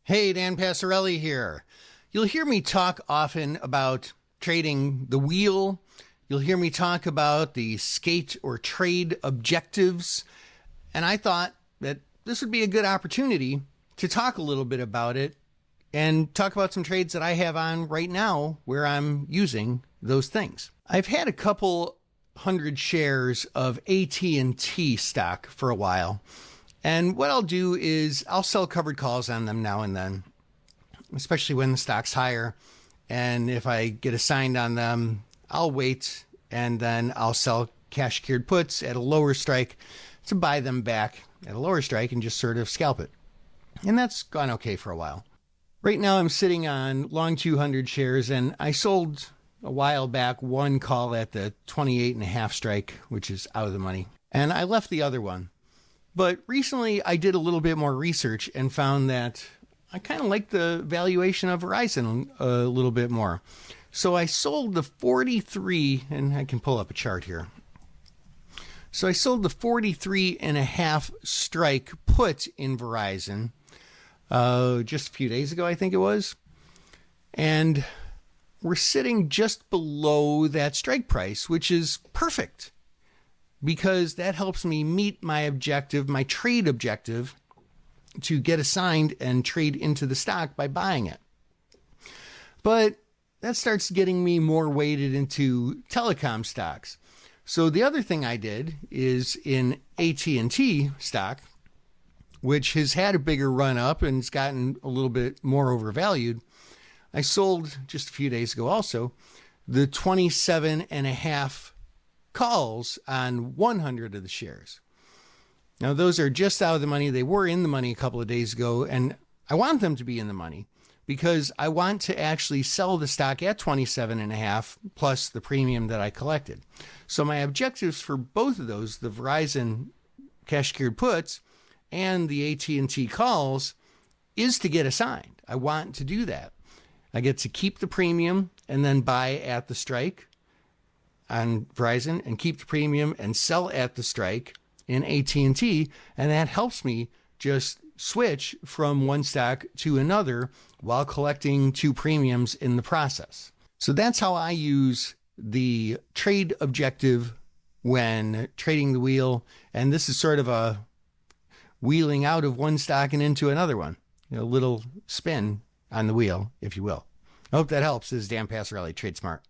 Hey, Dan Passarelli here. You'll hear me talk often about trading the wheel. You'll hear me talk about the skate or trade objectives. And I thought that this would be a good opportunity to talk a little bit about it and talk about some trades that I have on right now where I'm using those things. I've had a couple hundred shares of AT&T stock for a while. And what I'll do is I'll sell covered calls on them now and then, especially when the stock's higher. And if I get assigned on them, I'll wait and then I'll sell cash secured puts at a lower strike to buy them back at a lower strike and just sort of scalp it. And that's gone okay for a while. Right now I'm sitting on long 200 shares, and I sold a while back one call at the 28.5 strike, which is out of the money. And I left the other one. But recently I did a little bit more research and found that I kind of like the valuation of Verizon a little bit more. So I sold the 43, and I can pull up a chart here. So I sold the 43.5 strike put in Verizon just a few days ago, I think it was. And we're sitting just below that strike price, which is perfect, because that helps me meet my objective, my trade objective, to get assigned and trade into the stock by buying it. But that starts getting me more weighted into telecom stocks. So the other thing I did is in AT&T stock, which has had a bigger run up and it's gotten a little bit more overvalued. I sold just a few days ago also the 27.5 calls on 100 of the shares. Now, those are just out of the money. They were in the money a couple of days ago, and I want them to be in the money because I want to actually sell the stock at 27.5 plus the premium that I collected. So my objectives for both of those, the Verizon cash secured puts and the AT&T calls, is to get assigned. I want to do that. I get to keep the premium and then buy at the strike on Verizon and keep the premium and sell at the strike in AT&T, and that helps me just switch from one stock to another while collecting two premiums in the process. So that's how I use the trade objective when trading the wheel, and this is sort of a wheeling out of one stock and into another one, a little spin on the wheel, if you will. I hope that helps. This is Dan Passarelli, Trade Smart.